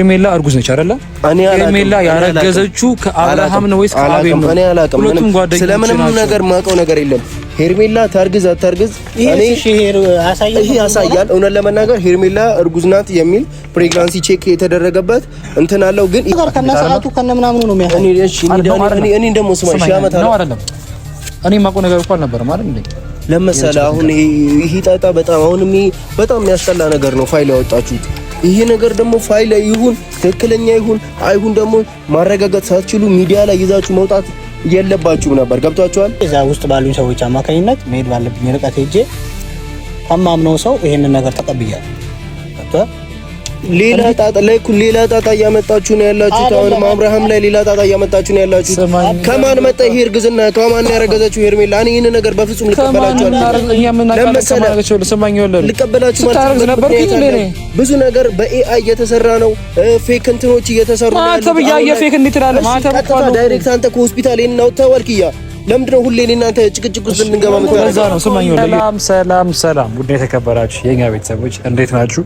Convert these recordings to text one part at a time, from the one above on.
ሄርሜላ እርጉዝ ነች አይደለ? ሄርሜላ ያረገዘችው ከአብርሃም ነው ወይስ ከአቤል ነው? እኔ አላውቅም። ስለምንም ነገር ማውቀው ነገር የለም። ሄርሜላ ታርግዝ አታርግዝ እኔ ያሳያል። እውነት ለመናገር ሄርሜላ እርጉዝ ናት የሚል ፕሬግናንሲ ቼክ የተደረገበት እንትን አለው። ግን ከነሰዓቱ ከነምናምኑ ነው የሚያሳየው። እኔ ደግሞ ስማ ዓመት አይደለም እኔ ማውቀው ነገር እንኳን ነበር ማለት እንዴ ለምሳሌ አሁን ይሄ ጣጣ በጣም የሚያስጠላ ነገር ነው ፋይል ያወጣችሁት። ይሄ ነገር ደግሞ ፋይል ይሁን ትክክለኛ ይሁን አይሁን ደግሞ ማረጋገጥ ሳትችሉ ሚዲያ ላይ ይዛችሁ መውጣት የለባችሁም ነበር። ገብቷችኋል? እዛ ውስጥ ባሉኝ ሰዎች አማካኝነት መሄድ ባለብኝ ርቀት ሄጄ ከማምነው ሰው ይሄንን ነገር ተቀብያለሁ። ሌላ ጣጣ እያመጣችሁ ነው ያላችሁት። አሁን አብርሃም ላይ ሌላ ጣጣ እያመጣችሁ ነው ያላችሁት። ከማን መጣ ይሄ እርግዝና? ከማን ያረገዘችው ሄርሜላ? እኔ ይሄን ነገር በፍጹም ልቀበላችሁ ብዙ ነገር በኤአይ እየተሰራ ነው። ፌክ እንትኖች እየተሰሩ ነው። ዳይሬክት አንተ ከሆስፒታል ነው ተወልክያ ለምንድነው ሁሌ እናንተ ጭቅጭቅ ውስጥ እንገባ ነው? ሰላም ውድ የተከበራችሁ የኛ ቤተሰቦች እንዴት ናችሁ?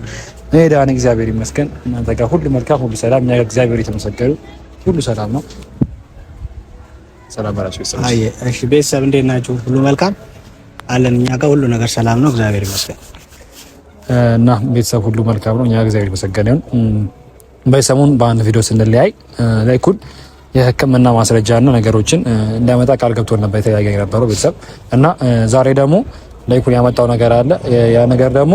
እኔ ደህና ነኝ፣ እግዚአብሔር ይመስገን። እናንተ ጋር ሁሉ መልካም፣ ሁሉ ሰላም። እኛ ጋር እግዚአብሔር የተመሰገነ ሁሉ ሰላም ነው። ሰላም ባላችሁ ቤተሰቦች። እሺ ቤተሰብ እንዴት ናችሁ? ሁሉ መልካም አለን። እኛ ጋር ሁሉ ነገር ሰላም ነው፣ እግዚአብሔር ይመስገን። እና ቤተሰብ ሁሉ መልካም ነው፣ እኛ ጋር እግዚአብሔር የተመሰገነ ይሁን። በሰሞኑ በአንድ ቪዲዮ ስንለያይ ላይኩን የሕክምና ማስረጃና ነገሮችን እንዲያመጣ ቃል ገብቶ ነበር የተያያገ የነበረው ቤተሰብ እና ዛሬ ደግሞ ላይኩን ያመጣው ነገር አለ። ያ ነገር ደግሞ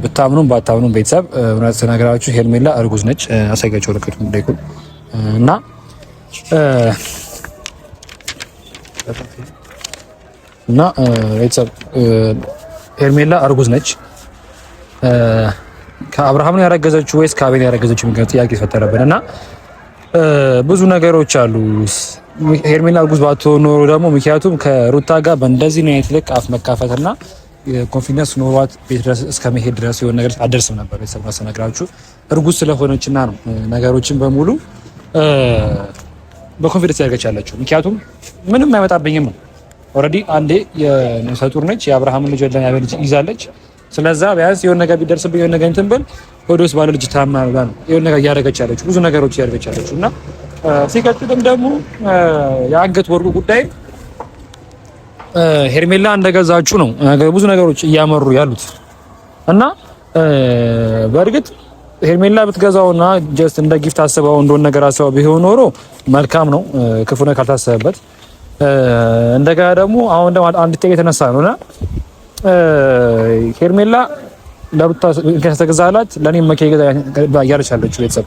ብታምኑም ባታምኑም ቤተሰብ እውነት ነገራችሁ ሄርሜላ እርጉዝ ነች። አሳይጋችሁ ለከቱ ላይኩን እና ቤተሰብ ሄርሜላ እርጉዝ ነች። ከአብርሃም ነው ያረገዘችው ወይስ ከአቤል ያረገዘችው የሚለው ጥያቄ ተፈጠረብን እና ብዙ ነገሮች አሉ። ሄርሜላ እርጉዝ ባትሆን ኖሮ ደግሞ ምክንያቱም ከሩታ ጋር በእንደዚህ ነው ልክ አፍ መካፈትና ኮንፊደንስ ኖሯት ቤት ድረስ እስከመሄድ ድረስ የሆነ ነገር አደርስም ነበር። ቤተሰብ ማሰናግራችሁ እርጉዝ ስለሆነችና ነው ነገሮችን በሙሉ በኮንፊደንስ ያደርገች ያለችው። ምክንያቱም ምንም አይመጣብኝም ነው። ኦልሬዲ አንዴ የነፍሰ ጡር ነች። የአብርሃምን ልጅ ወልዳ ያበልጅ ይዛለች። ስለዛ ቢያንስ የሆነ ነገር ቢደርስብኝ የሆነ ነገር እንትን ብል ወደ ውስጥ ባለ ልጅ ታማራ ነው የሆነ ነገር እያደረገች ያለችው፣ ብዙ ነገሮች እያደረገች ያለችው እና ሲቀጥልም ደግሞ የአንገት ወርቁ ጉዳይ ሄርሜላ እንደገዛችሁ ነው ብዙ ነገሮች እያመሩ ያሉት እና በእርግጥ ሄርሜላ ብትገዛውና ጀስት እንደ ጊፍት አስበው እንደሆነ ነገር አስበው ቢሆን ኖሮ መልካም ነው፣ ክፉ ነገር ካልታሰበበት። እንደገና ደግሞ አሁን ደግሞ አንድ ጥያቄ የተነሳ ነውና ሄርሜላ ለሩታ ከተገዛላት ለኔ መኪና ያያለች ያለችው ቤተሰብ።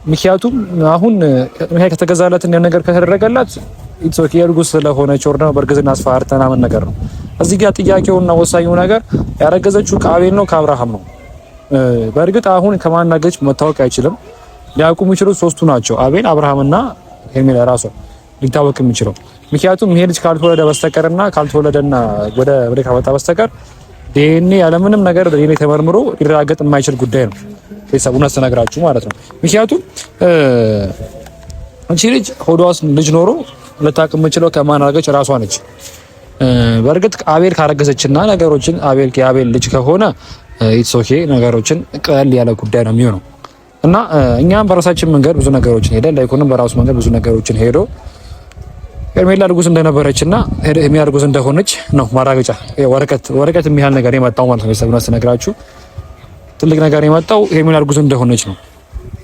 ምክንያቱም አሁን መኪና ከተገዛላት እና ነገር ከተደረገላት ኢትሶኪ እርጉዝ ስለሆነች ወርዳ በእርግዝና አስፈራርተና ምን ነገር ነው። እዚህ ጋር ጥያቄውና ወሳኙ ነገር ያረገዘችው ከአቤል ነው ከአብርሃም ነው? በእርግጥ አሁን ከማናገች መታወቅ አይችልም። ሊያውቁ የሚችሉት ሶስቱ ናቸው፣ አቤል፣ አብርሃምና ሄርሜላ ራሷ ሊታወቅ የሚችለው። ምክንያቱም ይሄ ልጅ ካልተወለደ በስተቀርና ካልተወለደና ወደ ካመጣ በስተቀር ዲኤንኤ ያለምንም ነገር ዲኤንኤ ተመርምሮ ሊረጋገጥ የማይችል ጉዳይ ነው። ቤተሰብ እውነት ተነግራችሁ ማለት ነው። ምክንያቱም አንቺ ልጅ ሆዷስ ልጅ ኖሮ ልታውቅ የምችለው ከማን አረገች ራሷ ነች። በእርግጥ አቤል ካረገዘችና ነገሮችን የአቤል ልጅ ከሆነ ኢትስ ኦኬ ነገሮችን ቀለል ያለ ጉዳይ ነው የሚሆነው እና እኛም በራሳችን መንገድ ብዙ ነገሮችን ሄደን ላይኮንም በራሱ መንገድ ብዙ ነገሮችን ሄዶ ሄርሜላ እርጉዝ እንደነበረችና ሄርሜላ እርጉዝ እንደሆነች ነው ማረጋገጫ ወረቀት የሚያህል ነገር የመጣው ማለት ነው። ሰብና ስነግራችሁ ትልቅ ነገር የመጣው ሄርሜላ እርጉዝ እንደሆነች ነው።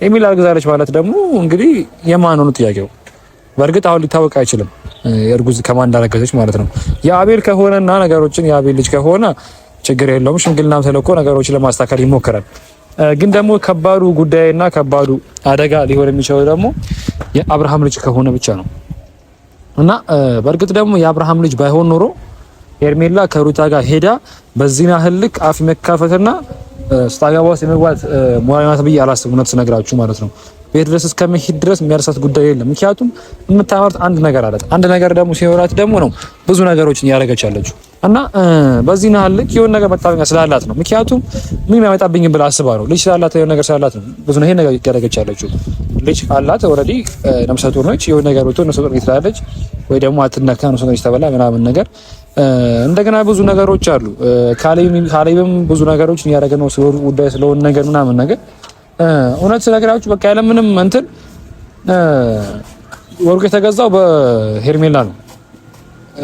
ሄርሜላ እርግዛለች ማለት ደግሞ እንግዲህ የማን ነው ጥያቄው? በእርግጥ አሁን ሊታወቅ አይችልም እርጉዝ ከማን እንዳረገዘች ማለት ነው። የአቤል ከሆነና ነገሮችን የአቤል ልጅ ከሆነ ችግር የለውም፣ ሽምግልናም ተልኮ ነገሮችን ለማስተካከል ይሞከራል። ግን ደግሞ ከባዱ ጉዳይና ከባዱ አደጋ ሊሆን የሚችለው ደግሞ የአብርሃም ልጅ ከሆነ ብቻ ነው እና በእርግጥ ደግሞ የአብርሃም ልጅ ባይሆን ኖሮ ሄርሜላ ከሩታ ጋር ሄዳ በዚህ ያህል ልክ አፍ መካፈትና ስታገባው የመግባት ሞራናት ብዬ አላስብም። እውነት ስነግራችሁ ማለት ነው። ቤት ድረስ እስከመሄድ ድረስ የሚያርሳት ጉዳይ የለም። ምክንያቱም የምታመርት አንድ ነገር አላት። አንድ ነገር ደግሞ ሲኖራት ደግሞ ነው ብዙ ነገሮችን ያደረገች ያለችው እና በዚህ ያህል ልክ የሆነ ነገር መጣበኛ ስላላት ነው። ምክንያቱም ምን ያመጣብኝ ብላ አስባ ነው። ልጅ ስላላት የሆነ ነገር ስላላት ነው ብዙ ነው ይሄን ነገር ያደረገች ያለችው። ልጅ አላት ኦልሬዲ ነፍሰ ጡር ነች። የሆነ ነገር ወጥቶ ነፍሰ ጡር ትላለች ወይ ደግሞ አትነካ ነፍሰ ጡር ተበላ ምናምን ነገር እንደገና ብዙ ነገሮች አሉ። ካሌብም ብዙ ነገሮችን ያደረገ ነው ስለወሩ ጉዳይ ስለሆነ ነገር ምናምን ነገር እውነት ስለግራችሁ በቃ ያለ ምንም እንትን ወርቁ የተገዛው በሄርሜላ ነው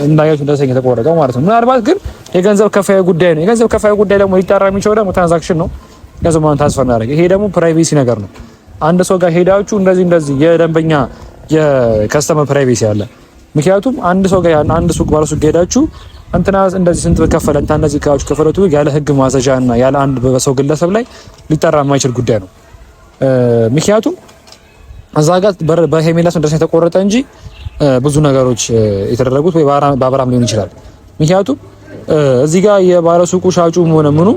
እንዳያችሁ እንደሰኝ የተቆረጠው ማለት ነው። ምናልባት ግን የገንዘብ ከፋይ ጉዳይ ነው። የገንዘብ ከፋይ ጉዳይ ደግሞ ሊጣራ የሚችለው ደግሞ ትራንዛክሽን ነው። ገንዘብ ማን ታስፈር እናደርግ። ይሄ ደግሞ ፕራይቬሲ ነገር ነው። አንድ ሰው ጋር ሄዳችሁ እንደዚህ የደንበኛ የከስተመር ፕራይቬሲ አለ። ምክንያቱም አንድ ሰው ጋር አንድ ሱቅ ባለ ሱቅ ሄዳችሁ እንትና እንደዚህ ስንት በከፈለ እንታ እንደዚህ ካችሁ ከፈለቱ ያለ ህግ ማዘዣና ያለ አንድ በሰው ግለሰብ ላይ ሊጣራ የማይችል ጉዳይ ነው። ምክንያቱም እዛ ጋር በሄርሜላ ድረስ የተቆረጠ እንጂ ብዙ ነገሮች የተደረጉት ወይ በአብርሃም ሊሆን ይችላል። ምክንያቱም እዚህ ጋር የባለ ሱቁ ሻጩም ሆነ ምኑ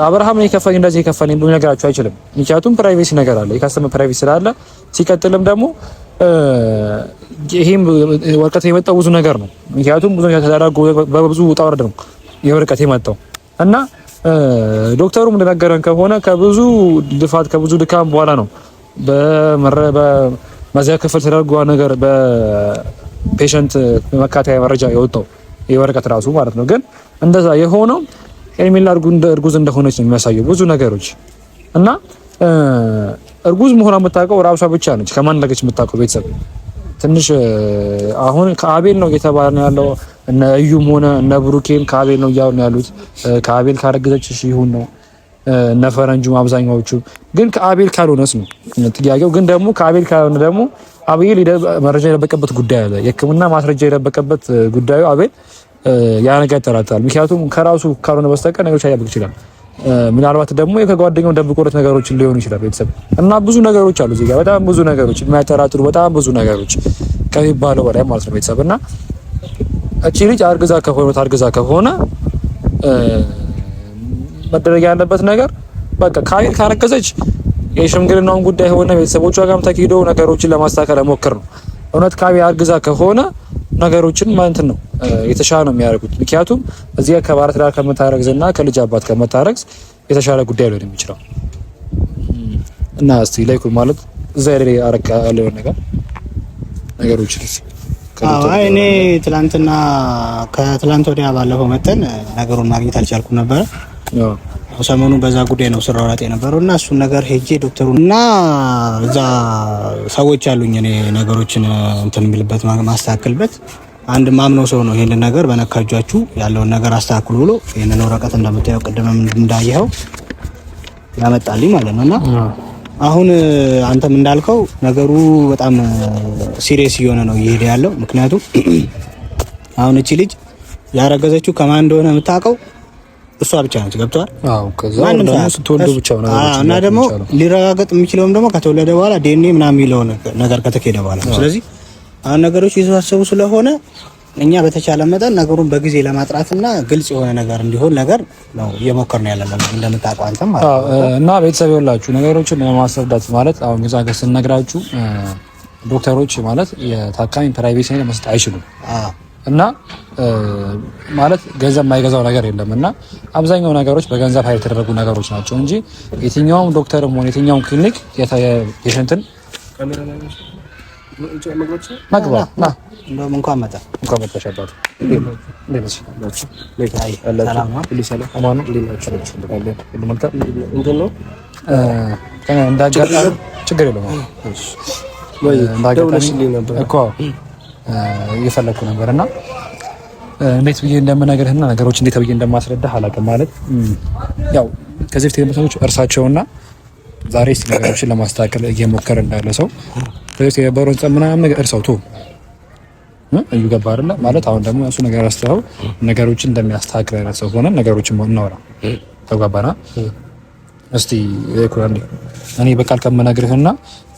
አብርሃም ነው የከፈለኝ እንደዚህ የከፈለኝ ብሎ ነገራችሁ አይችልም። ምክንያቱም ፕራይቬሲ ነገር አለ፣ የካስተመር ፕራይቬሲ ስላለ። ሲቀጥልም ደግሞ ይሄም ወረቀት የመጣው ብዙ ነገር ነው። ምክንያቱም ብዙ ተደረጉ በብዙ ውጣ ውረድ ነው የወረቀት የመጣው እና ዶክተሩም እንደነገረን ከሆነ ከብዙ ልፋት ከብዙ ድካም በኋላ ነው በመዚያ ክፍል ተደርጓ ነገር በፔሸንት መካተያ መረጃ የወጣው የወረቀት ራሱ ማለት ነው። ግን እንደዛ የሆነው ሄርሜላ እርጉዝ እንደሆነች ነው የሚያሳየው ብዙ ነገሮች እና እርጉዝ መሆኗን የምታውቀው ራሷ ብቻ ነች። ከማን እንደገች የምታውቀው ቤተሰብ ትንሽ አሁን ከአቤል ነው እየተባለ ነው ያለው። እነ እዩም ሆነ እነ ብሩኬም ከአቤል ነው እያሉ ነው ያሉት። ከአቤል ካረገዘች እሺ ይሁን ነው እነ ፈረንጁም አብዛኛዎቹ። ግን ከአቤል ካልሆነስ ነው ጥያቄው። ግን ደግሞ ከአቤል ካልሆነ ደግሞ አቤል መረጃ የደበቀበት ጉዳይ አለ። የሕክምና ማስረጃ የደበቀበት ጉዳዩ አቤል ያ ነገር ያጠራጥራል። ምክንያቱም ከራሱ ካልሆነ በስተቀር ነገሮች ያያብቅ ይችላል። ምናልባት ደግሞ ከጓደኛው ደብቆለት ነገሮችን ሊሆን ይችላል ቤተሰብ እና ብዙ ነገሮች አሉ እዚህ ጋር በጣም ብዙ ነገሮች የሚያጠራጥሩ በጣም ብዙ ነገሮች ከሚባለው በላይ ማለት ነው ቤተሰብ እና እቺ ልጅ አርግዛ ከሆነ መደረግ ያለበት ነገር በቃ ከአቤል ካረገዘች የሽምግልናውን ጉዳይ ሆነ ቤተሰቦቿ ጋርም ተኪዶ ነገሮችን ለማስተካከል ሞክር ነው። እውነት ከአቤል አርግዛ ከሆነ ነገሮችን ማለት ነው የተሻለ ነው የሚያደርጉት። ምክንያቱም እዚህ ከባለ ትዳር ከምታረግዝና ከልጅ አባት ከምታረግዝ የተሻለ ጉዳይ ሊሆን የሚችለው እና እስቲ ላይኩ ማለት እዛ ላይ አረጋ ያለው ነገሮች አይ እኔ ትላንትና ከትላንት ወዲያ ባለፈው መተን ነገሩን ማግኘት አልቻልኩም ነበር። ሰሞኑ በዛ ጉዳይ ነው ስራውራጤ የነበረው እና እሱን ነገር ሄጄ ዶክተሩን እና እዛ ሰዎች አሉኝ እኔ ነገሮችን እንትን የሚልበት ማስተካከልበት አንድ ማምነው ሰው ነው ይሄንን ነገር በነካጃችሁ ያለውን ነገር አስተካክሉ ብሎ ይሄንን ወረቀት እንደምታየው ቅድም እንዳየኸው ያመጣልኝ ማለት ነውና አሁን አንተም እንዳልከው ነገሩ በጣም ሲሪየስ እየሆነ ነው እየሄደ ያለው። ምክንያቱም አሁን እቺ ልጅ ያረገዘችው ከማን እንደሆነ የምታውቀው እሷ ብቻ ነች። ገብቷል? አዎ። ከዛው ደግሞ ስትወልድ ብቻ ነው እና ደግሞ ሊረጋገጥ የሚችለውም ደግሞ ከተወለደ በኋላ ዲኤንኤ ምናምን የሚለው ነገር ከተኬደ በኋላ። ስለዚህ አሁን ነገሮች የተወሳሰቡ ስለሆነ እኛ በተቻለ መጠን ነገሩን በጊዜ ለማጥራትና ግልጽ የሆነ ነገር እንዲሆን ነገር ነው እየሞከርን ያለነው እንደምታውቀው አንተም ማለት ነው። እና ቤተሰብ ይኸውላችሁ ነገሮችን ለማስረዳት ማለት አሁን ግዛ ጋር ስንነግራችሁ ዶክተሮች ማለት የታካሚ ፕራይቬሲ ለመስጠት አይችሉም። እና ማለት ገንዘብ የማይገዛው ነገር የለም እና አብዛኛው ነገሮች በገንዘብ ኃይል የተደረጉ ነገሮች ናቸው እንጂ የትኛውም ዶክተርም ሆነ የትኛውም ክሊኒክ የፔሸንትን መግባት ና እንደውም እንኳን መጣሻባት ችግር የለውም እኮ እየፈለኩ ነበር እና እንዴት ብዬ እንደምነግርህና ነገሮች እንዴት ብዬ እንደማስረዳህ አላውቅም። ማለት ያው ከዚህ በፊት የነበሩት እርሳቸውና ዛሬ እስቲ ነገሮችን ለማስተካከል እየሞከረ እንዳለ ሰው ስለዚህ የነበረውን ምናምን ነገር እርሳው ቶ እዩ ገባ አይደለ ማለት አሁን ደግሞ እሱ ነገር አስተው ነገሮችን እንደሚያስተካክል አይነት ሰው ሆነን ነገሮችን እናወራ ተጓባና እስቲ ይኩራንዲ እኔ በቃል ከምነግርህና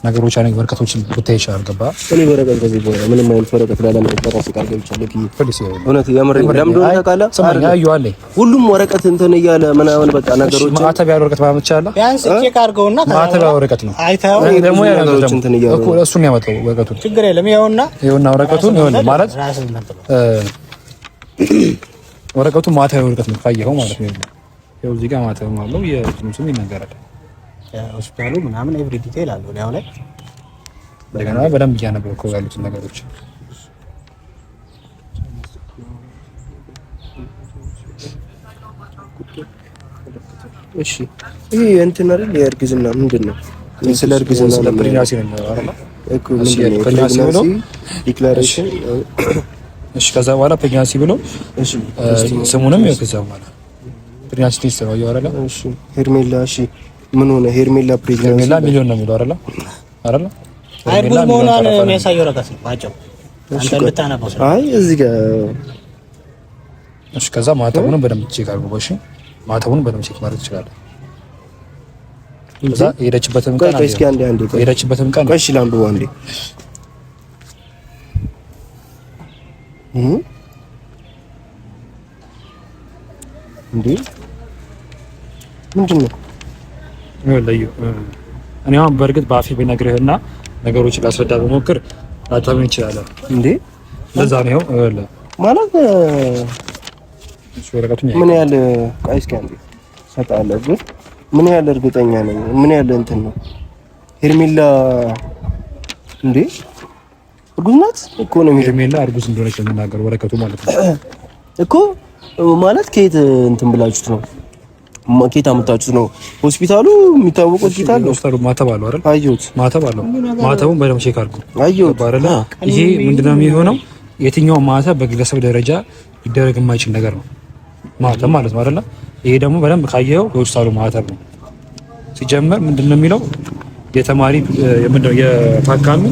ነገሮች አይነት ወረቀቶችን ብታይ ይችላል ገባ እኔ ወረቀት ከዚህ በኋላ ምንም አይነት ወረቀት ላለመጠራ ሲቃል ገብቻለሁ ፖሊስ እውነት የምር ለምዶ ታውቃለህ ሰማኛ አዩአለ ሁሉም ወረቀት እንትን እያለ ምናምን በቃ ነገሮች ማተብ ያለው ወረቀት ማለት ይችላል ቢያንስ ቼክ አድርገውና ማተብ ያለው ወረቀት ነው አይታው ደግሞ ነገሮች እንትን እያለ እኮ እሱን ያመጣው ወረቀቱን ችግር የለም ይኸውና ወረቀቱን ይኸውና ማለት ወረቀቱ ማተብ ያለው ወረቀት ነው ካየኸው ማለት ነው ይኸው እዚህ ጋር ማተብ አለው የትንሱም ይነገራል ሆስፒታሉ ምናምን ኤቭሪ ዲቴል አለው ያው ላይ እንደገና በደንብ እያነበብከው ያሉት ነገሮች እሺ ይሄ እንትን አይደል የእርግዝና ምንድን ነው? ስለ እርግዝና ስለ ፕሬግናንሲ ነው አይደል እኮ ምንድን ነው ፕሬግናንሲ ብሎ ዲክላሬሽን። እሺ ከዛ በኋላ ፕሬግናንሲ ብሎ እሺ ስሙንም ይኸው ከዛ በኋላ ፕሬግናንሲ ቴስት ነው አይደል? እሺ ሄርሜላ እሺ ምን ሆነ? ሄርሜላ ፕሬግናንሲ ሄርሜላ ሚሊዮን ነው የሚለው አይደል? አይደል? አይርጉዝ መሆኗን የሚያሳየው ረጋት ነው ባጭው። አንተ ልታነበው ስለዚህ አይ እዚህ ጋር እሺ ከዛ ማተቡንም በደንብ ቼክ አድርጎ እሺ ማተቡንም በደንብ ቼክ ማድረግ ትችላለህ። ከዛ የሄደችበትም ቀን እስኪ አንዴ የሄደችበትም ቀን እሺ ላምበው አንዴ እንዴ ምንድን ነው ለዩ እኔ አሁን በእርግጥ በአፌ ብነግርህና ነገሮችን ላስረዳ በሞክር ላታምን ይችላል እንዴ ለዛ ነው ማለት ምን ያህል እስኪ አንዴ ሰጣለህ ግን ምን ያህል እርግጠኛ ነኝ? ምን ያህል እንትን ነው ሄርሜላ እንዴ እርጉዝ ናት እኮ ነው ሄርሜላ እርጉዝ እንደሆነች የሚናገር ወረቀቱ ማለት ነው እኮ ማለት ከየት እንትን ብላችሁት ነው? ከየት አመጣችሁት ነው? ሆስፒታሉ የሚታወቅ ሆስፒታል ነው። ሆስፒታሉ ማተብ አለው አይደል? አየሁት። ማተብ አለው። ማተቡን በደምብ ቼክ አድርጉ። አየሁት አይደል? ይሄ ምንድነው የሚሆነው? የትኛው ማተብ በግለሰብ ደረጃ ሊደረግ የማይችል ነገር ነው ማተብ ማለት ነው አይደል? ይሄ ደግሞ በደንብ ካየኸው የሆስፒታሉ ማተብ ነው። ሲጀመር ምንድነው የሚለው የተማሪ ምንድነው የታካሚ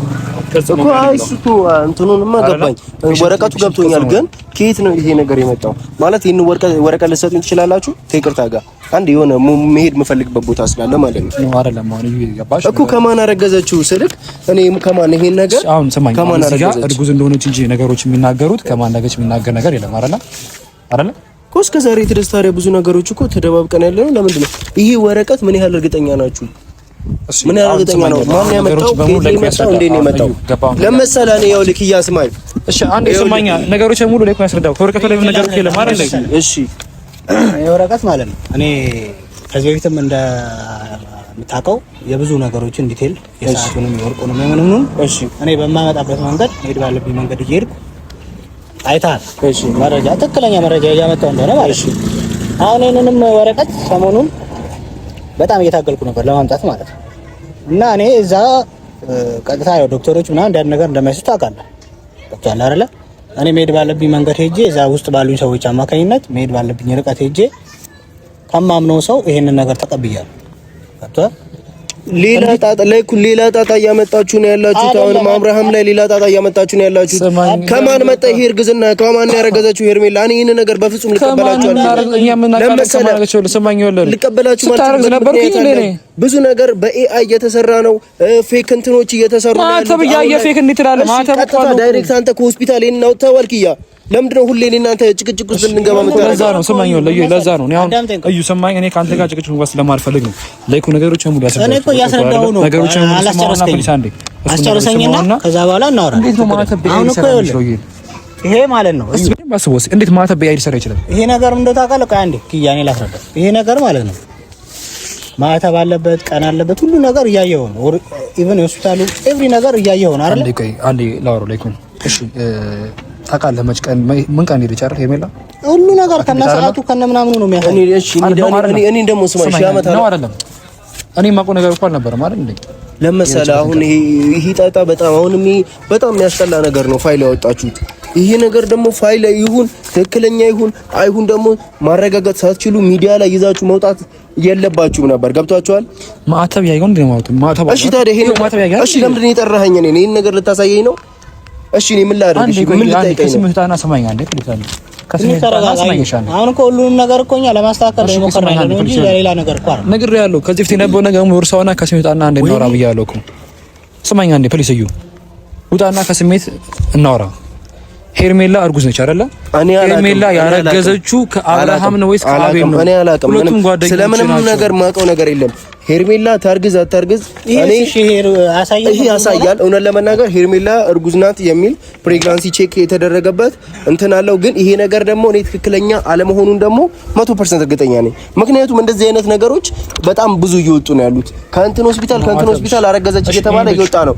እኮ አይስቱ እንትኑንማ ገባኝ፣ ወረቀቱ ገብቶኛል። ግን ከየት ነው ይሄ ነገር የመጣው? ማለት ይሄን ወረቀት ልትሰጡኝ ትችላላችሁ? ከይቅርታ ጋር አንድ የሆነ መሄድ የምፈልግበት ቦታ ስላለ ማለት ነው። ነው አይደለም? አሁን ይገባሽ እኮ ከማን አረገዘችው ስልክ እኔ ከማን ይሄን ነገር አሁን ሰማኝ። ከማን አረገዘችው እርጉዝ እንደሆነች እንጂ ነገሮች የሚናገሩት ከማን ነገች የሚናገር ነገር የለም አይደል? አይደል? እኮ እስከ ዛሬ ድረስ ታዲያ ብዙ ነገሮች እኮ ተደባብቀን ያለ ነው። ለምንድን ነው ይሄ ወረቀት ምን ያህል እርግጠኛ ናችሁ? ምን ያህል እርግጠኛ ነው? ማን ያመጣው? ከየት ነው የመጣው? እንዴት ነው የመጣው? ለምሳሌ እኔ ያው ልክ እያስማኝ እሺ፣ አንዴ ስማኛ፣ ነገሮች ሙሉ ላይ ያስረዳው። ከወረቀቱ ላይ ምን ነገር የለም አይደል? እሺ፣ የወረቀት ማለት ነው። እኔ ከዚህ በፊትም እንደምታውቀው የብዙ ነገሮችን ዲቴል የሰዓቱንም የወርቁንም የምንምኑን እሺ፣ እኔ በማመጣበት መንገድ ሄድ ባለብኝ መንገድ እየሄድኩ አይታል። እሺ፣ መረጃ ትክክለኛ መረጃ እያመጣው እንደሆነ ማለት ነው። አሁን ይሄንንም ወረቀት ሰሞኑን በጣም እየታገልኩ ነበር ለማምጣት ማለት ነው። እና እኔ እዛ ቀጥታ ያው ዶክተሮች ምናምን አንድ ነገር እንደማይሰጡ ታውቃለህ። ዶክተር አይደለ እኔ መሄድ ባለብኝ መንገድ ሄጄ እዛ ውስጥ ባሉኝ ሰዎች አማካኝነት መሄድ ባለብኝ ርቀት ሄጄ ከማምነው ሰው ይሄንን ነገር ተቀብያለሁ። ገብቶሃል? ሌላ ጣጣ እያመጣችሁ ነው ያላችሁት። አሁን አብርሃም ላይ ሌላ ጣጣ እያመጣችሁ ነው ያላችሁት። ከማን መጣ ይሄ እርግዝና? ከማን ያረገዘችው ሄርሜላ? እኔ ይሄን ነገር በፍጹም ልቀበላችሁ አልችልም። ብዙ ነገር በኤአይ እየተሰራ ነው። ፌክ እንትኖች እየተሰሩ ነው ያሉት። ማተብ ፌክ እንዴት ትላለህ? ማተብ ዳይሬክት አንተ ከሆስፒታል ይሄን ነው ተወልክያ። ለምንድነው ሁሌ እናንተ ጭቅጭቅ ውስጥ ልንገባ መጣው? ለዛ ነው ስማኝ፣ ለዛ ነው እኔ አሁን እዩ ሰማኝ። እኔ ካንተ ጋር ጭቅጭቅ ውስጥ ለማልፈልግ ነው። ላይኩ ነገሮች ሙሉ ያስረዳው። እኔ እኮ ያስረዳው ነው። ነገሮች ሙሉ አስጨርሰኝና ከዛ በኋላ እናወራ። እንዴት ነው ማተብ ይሄ ማለት ነው? እሱ ባስቦስ እንዴት ማተብ ሊሰራ ይችላል? ይሄ ነገር እንደው ታውቃለህ። አንዴ ኪያኔ ላስረዳ። ይሄ ነገር ማለት ነው ማተብ አለበት፣ ቀን አለበት፣ ሁሉ ነገር እያየው ነው። ኢቭን የሆስፒታሉ ኤቭሪ ነገር እያየው ነው አይደል? አንዴ ላወራው ላይኩ። እሺ ታውቃለህ መች ቀን ምን ቀን ሄደች አይደል? ሄርሜላ ሁሉ ነገር ከነሰዓቱ ከነምናምኑ ነው የሚያሳየው። እኔ ደግሞ ስማኝ ሺህ ዓመት ነው አይደለም? እኔ የማውቀው ነገር እንኳን ነበር ማለት እንዴ። ለምሳሌ አሁን ይሄ ጣጣ በጣም አሁንም በጣም የሚያስጠላ ነገር ነው ፋይል ያወጣችሁት። ይሄ ነገር ደግሞ ፋይል ይሁን ትክክለኛ ይሁን አይሁን ደግሞ ማረጋገጥ ሳትችሉ ሚዲያ ላይ ይዛችሁ መውጣት የለባችሁም ነበር። ገብቷችኋል? ማተብ ያይሆን እንዴ ማለት ማተብ። እሺ ታዲያ ይሄ ማተብ ያይሆን። እሺ ለምንድን ነው የጠራኸኝ? እኔ ይሄን ነገር ልታሳየኝ ነው? እሺ እኔ ምን ላድርግ? እሺ ምን ልጠይቀኝ ነው? ከስምህታና ሰማኝ አንዴ ፕሊስ። ከስምህታና ሰማኝ ይሻላል። አሁን እኮ ሁሉንም ነገር እኮ እኛ ለማስተካከል ነው የሞከርነው እንጂ ለሌላ ነገር እኮ አይደል። ነግሬሃለሁ። ከዚህ በፊት የነበረው ነገር ወርሳውና ከስምህታና አንዴ እናወራ ብያለሁ እኮ። ሰማኝ አንዴ ፕሊስ። እዩ ውጣና ከስሜት እናወራ። ሄርሜላ እርጉዝ ነች አይደለ? ሄርሜላ ያረገዘችው ከአብርሃም ነው ወይስ ከአቤል ነው? እኔ አላውቅም። ስለምንም ነገር ማውቀው ነገር የለም። ሄርሜላ ታርግዝ አታርግዝ እኔ ይሄ ያሳያል። እውነት ለመናገር ሄርሜላ እርጉዝ ናት የሚል ፕሬግናንሲ ቼክ የተደረገበት እንትን አለው። ግን ይሄ ነገር ደግሞ እኔ ትክክለኛ አለመሆኑን ደግሞ 100% እርግጠኛ ነኝ። ምክንያቱም እንደዚህ አይነት ነገሮች በጣም ብዙ እየወጡ ነው ያሉት። ከእንትን ሆስፒታል አረገዘች እየተባለ እየወጣ ነው።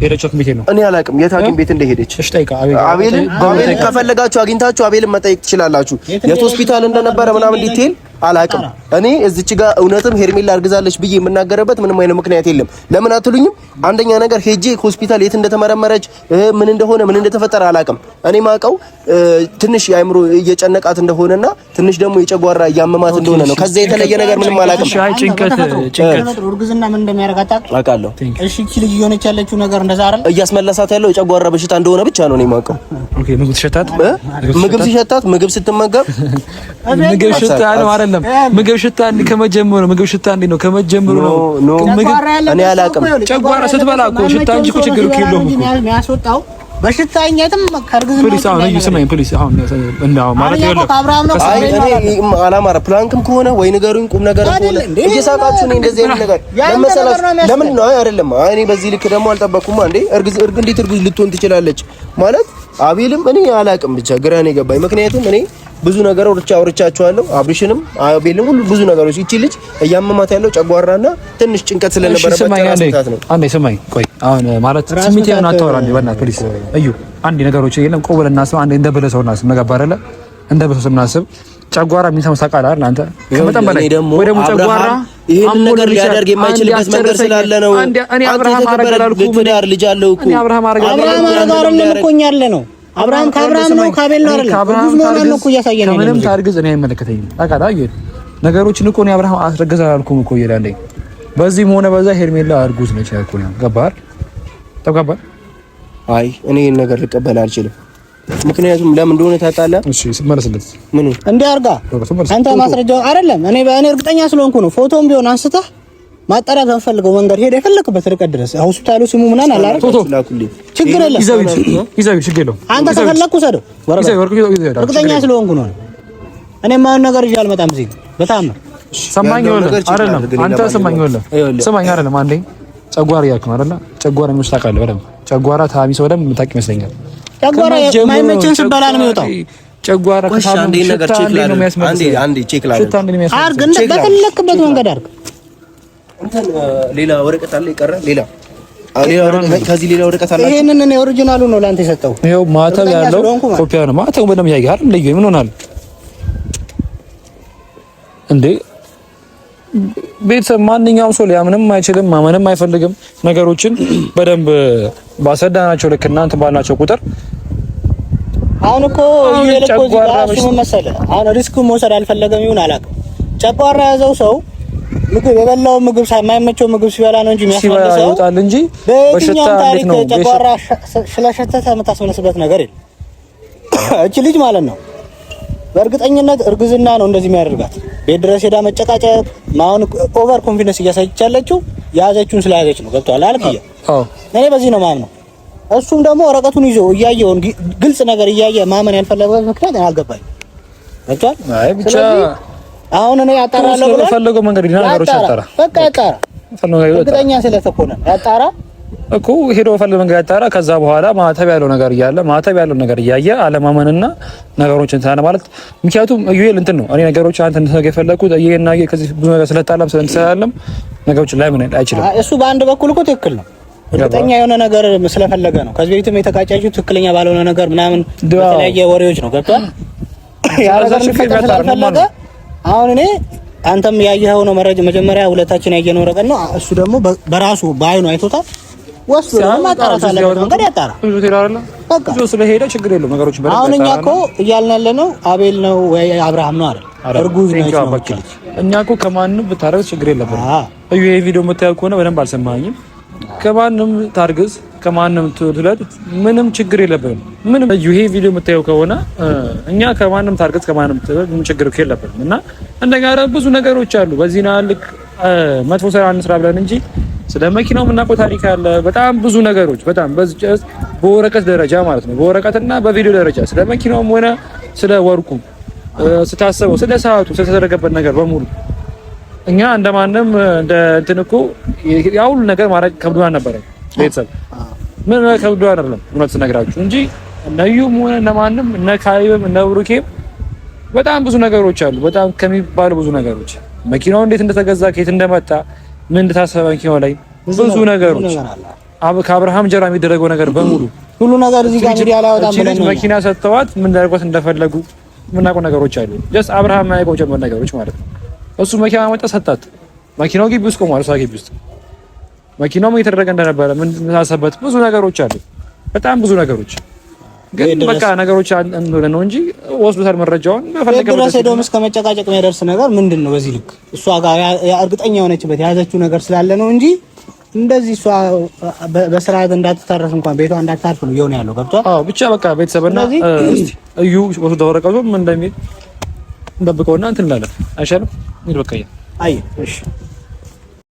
ሄደችው ቤት ነው። እኔ አላውቅም የት ሐኪም ቤት እንደሄደች። እሺ ጠይቃ አቤልን ከፈለጋችሁ አግኝታችሁ አቤልን መጠየቅ ትችላላችሁ። የት ሆስፒታል እንደነበረ ምናምን ዲቴል አላቅም። እኔ እዚች ጋር እውነትም ሄርሜላ አርግዛለች ብዬ የምናገርበት ምንም አይነት ምክንያት የለም። ለምን አትሉኝም? አንደኛ ነገር ሄጄ ሆስፒታል የት እንደተመረመረች ምን እንደሆነ ምን እንደተፈጠረ አላቅም። እኔ ማቀው ትንሽ የአእምሮ እየጨነቃት እንደሆነና ትንሽ ደግሞ የጨጓራ እያመማት እንደሆነ ነው። ከዛ የተለየ ነገር ምንም አላቅም። ጭንቀት እርግዝና ምን እንደሚያረጋት አውቃለሁ። እሺ እቺ ልጅ እየሆነች ያለችው ነገር እንደዛ አይደል? እያስመለሳት ያለው የጨጓራ በሽታ እንደሆነ ብቻ ነው እኔ ማቀው። ኦኬ ምግብ ሲሸታት ምግብ ስትመገብ ምግብ ሽታ ነው አይደለም? ምግብ ሽታ ከመጀመሩ ምግብ ሽታ እንዴ ነው ከመጀመሩ ነው። ምግብ እኔ አላቅም። ጨጓራ ስትበላ እኮ ሽታ እንጂ እኮ ችግሩ የለውም እኮ የሚያስወጣው በሽታኛትም ከርግዝና ፖሊስ አሁን እዩ ስማኝ ፖሊስ አሁን እንዳው ማለት ይኸውልህ አላማራ ፕላንክም ከሆነ ወይ ነገሩን ቁም ነገር ከሆነ እየሳቃችሁ ነው እንደዚህ አይነት ነገር ለምን ነው አይደለም? እኔ በዚህ ልክ ደግሞ አልጠበቅኩም። አንዴ እንዴት እርጉዝ ልትሆን ትችላለች ማለት አቤልም እኔ አላቅም። ብቻ ግራ ነው የገባኝ። ምክንያቱም እኔ ብዙ ነገር አውርቻቸዋለሁ። አብሪሽንም አቤልም ሁሉ ብዙ ነገሮች እቺ ልጅ እያመማት ያለው ጨጓራና ትንሽ ጭንቀት ስለነበረበት ነው። አንዴ ስማኝ ቆይ አሁን ማለት ስሜት ያን አታወራኝ በእናትህ ፕሊስ እዩ አንዴ ነገሮች የለም ቆብለና ሰው አንዴ እንደበለሰውና ሰው ነገባረለ እንደበለሰው ምናስብ ጨጓራ የሚሰማ ሳቃላ አይደል አንተ ከመጠን በላይ ወይ ደግሞ ጨጓራ ይሄን ነገር ሊያደርግ የማይችልበት መንገድ ስላለ ነው። እኔ አብርሃም አረጋላልኩ ትዳር ልጅ አለው እኮ እኔ አብርሃም አረጋላልኩ እኛለ ነው አብርሃም ከአብርሃም ነው ካቤል ነው አይደል? ብዙ ነው ነው እኮ እያሳየን ነው። ምንም ታርግዝ እኔ አይመለከተኝም። ታውቃለህ አይደል? ነገሮችን እኮ ነው አብርሃም አስረገዛላልኩም እኮ ይላልኝ። በዚህም ሆነ በዛ ሄርሜላ እርጉዝ ነች እኮ ነው። ገባህ? ተገባህ? አይ እኔ ይሄን ነገር ልቀበል አልችልም። ምክንያቱም ለምን እንደሆነ ታውቃለህ? እሺ ስመለስለት ምኑ እንዴ አርጋ አንተ ማስረጃው አይደለም። እኔ እርግጠኛ ስለሆንኩ ነው። ፎቶም ቢሆን አንስተህ ማጣራት አንፈልገው መንገድ ሄደ የፈለክበት ርቀት ድረስ ሆስፒታሉ ስሙ ምናን አላረ ችግር የለም። ይዘው ችግር የለም። አንተ ከፈለኩ ሰደው እርግጠኛ ስለሆንኩ ነው። እኔ ማን ነገር ይዤ አልመጣም። እዚህ በጣም ሰማኝ ወለ አይደለም አንተ ሰማኝ ወለ ሰማኝ አይደለም። አንዴ ጨጓራ ያልኩ አይደለ? ጨጓራ ነው ታውቃለህ በደምብ ጨጓራ ታሚ ሰው ደም የምታውቅ ይመስለኛል። ጨጓራ የማይመችን ስበላ ነው የሚወጣው። ጨጓራ ከታሚ አንዴ ነገር ቼክ ላድርግ። አንዴ ቼክ ላድርግ። አርግ እንደ በፈለክበት መንገድ አርግ። እንትን ሌላ ወረቀት አለ ይቀር ሌላ ከዚህ ሌላ ወረቀት አለ። ይሄንን እኔ ኦሪጂናሉ ነው ላንተ የሰጠው። ይሄው ማተብ ያለው ኮፒያ ነው። ማተቡ በደምብ ያያይ አይደል? ለዩ ምን ሆናል እንዴ? ቤተሰብ ማንኛውም ሰው ሊያምንም አይችልም፣ ማመንም አይፈልግም። ነገሮችን በደንብ ባሰዳናቸው ልክ እናንተ ባልናቸው ቁጥር አሁን እኮ ይሄ መሰለህ አሁን ሪስኩን መውሰድ አልፈለገም ይሁን አላውቅም። ጨጓራ ያዘው ሰው ምግብ የበላው ምግብ ሳይመቸው ምግብ ሲበላ ነው እንጂ የሚያስፈልገው ይወጣል እንጂ በሽታ እንዴት ነው ጨጓራ ስለሸተተ የምታስመለስበት ነገር የለም። እቺ ልጅ ማለት ነው በእርግጠኝነት እርግዝና ነው እንደዚህ የሚያደርጋት። ቤት ድረስ ሄዳ መጨቃጨቅ ማውን ኦቨር ኮንፊደንስ እያሳየች ያለችው የያዘችውን ስለያዘች ነው። ገብቷል አልከየ? አዎ እኔ በዚህ ነው ማምነው። እሱም ደግሞ ወረቀቱን ይዞ እያየው ግልጽ ነገር እያየ ማመን ያልፈለገበት ምክንያት አልገባኝም። ገብቷል? አይ ብቻ አሁን እኔ ያጣራለሁ ብሎ ፈለገው መንገድ ዲና ነገሮች ያጣራ በቃ ያጣራ እርግጠኛ ስለተኮነ ያጣራ እኮ ሄዶ ፈለገው መንገድ ያጣራ። ከዛ በኋላ ማተብ ያለው ነገር እያየ አለማመንና ነገሮችን ታና ማለት ምክንያቱም ይሄል እንትን ነው። እኔ ነገሮች አንተ እንደተገ የፈለኩት ይሄና ከዚህ ብዙ ነገር ስለጣላም ስለተሰላለም ነገሮች ላይ ምን አይችልም። እሱ በአንድ በኩል እኮ ትክክል ነው። እርግጠኛ የሆነ ነገር ስለፈለገ ነው። ከዚህ በፊትም የተቃጫጩ ትክክለኛ ባልሆነ ነገር ምናምን በተለያየ ወሬዎች ነው። ገብቷል? ያረጋል ስለፈለገ አሁን እኔ አንተም ያየኸው ነው መረጃ መጀመሪያ ሁለታችን ያየነው ወረቀት ነው። እሱ ደግሞ በራሱ በአይኑ አይቶታል። ወስዶ ማጣራት አለበት መንገድ ያጣራ በቃ ብዙ ስለሄደ ችግር የለውም። ነገሮች በረከታ አሁን እኛ እኮ እያልን ያለነው አቤል ነው ወይ አብርሃም ነው አይደል? እርጉዝ ነው። እኛ እኮ ከማንም ብታረግ ችግር የለብንም። እዩ ይሄ ቪዲዮ የምታየው ከሆነ በደንብ አልሰማኝም። ከማንም ታርግዝ ከማንም ትውለድ ምንም ችግር የለብንም። ምንም እዩ ይሄ ቪዲዮ የምታየው ከሆነ እኛ ከማንም ታርግዝ ከማንም ትውለድ ምንም ችግር የለብንም። እና እንደኛ ብዙ ነገሮች አሉ። በዚህ ናልክ መጥፎ ስራ አንስራ ብለን እንጂ ስለ መኪናው የምናውቀው ታሪክ አለ። በጣም ብዙ ነገሮች በጣም በወረቀት ደረጃ ማለት ነው። በወረቀትና በቪዲዮ ደረጃ ስለ መኪናውም ሆነ ስለ ወርቁ ስታስበው ስለ ሰዓቱ ስለተደረገበት ነገር በሙሉ እኛ እንደማንም እንደ እንትን እኮ ያው ሁሉ ነገር ማድረግ ከብዶን ነበር። ቤተሰብ ምን ከብዶን አይደለም እውነት ስነግራችሁ እንጂ እነዩም ሆነ እነማንም እነ ካይብም እነ ብሩኬም በጣም ብዙ ነገሮች አሉ። በጣም ከሚባሉ ብዙ ነገሮች መኪናው እንዴት እንደተገዛ ከየት እንደመጣ ምን እንደታሰበ መኪናው ላይ ብዙ ነገሮች ከአብርሃም ጀራ የሚደረገው ነገር በሙሉ ሁሉ ነገር እዚህ ጋር ሚዲያ ላይ ወጣ ብለን መኪና ሰጥተዋት ምን ዳርጓት እንደፈለጉ የምናውቀው ነገሮች አሉ። ጀስት አብርሃም የማያውቀው ጀመር ነገሮች ማለት ነው። እሱ መኪና መጣ ሰጣት። መኪናው ግቢ ውስጥ ቆሟል። እሷ ግቢ ውስጥ መኪናው እየተደረገ እንደነበረ ምን ታሰበት ብዙ ነገሮች አሉ። በጣም ብዙ ነገሮች ግን በቃ ነገሮች እንደሆነ ነው እንጂ ሆስፒታል መረጃውን በፈለገበት ሄዶ እስከ መጨቃጨቅ የሚያደርስ ነገር ምንድነው? በዚህ ልክ እሷ ጋር እርግጠኛ የሆነችበት የያዘችው ነገር ስላለ ነው እንጂ እንደዚህ እሷ በስርዓት እንዳትታረስ እንኳን ቤቷ እንዳታርፍ ነው የሆነ ያለው። ገብቷል? አዎ ብቻ በቃ ቤተሰብና እዩ ወስዶ ተወረቀው ምን እንደሚል እንጠብቀውና እንትን እንላለን። አይሻልም? ይል በቃ አይ እሺ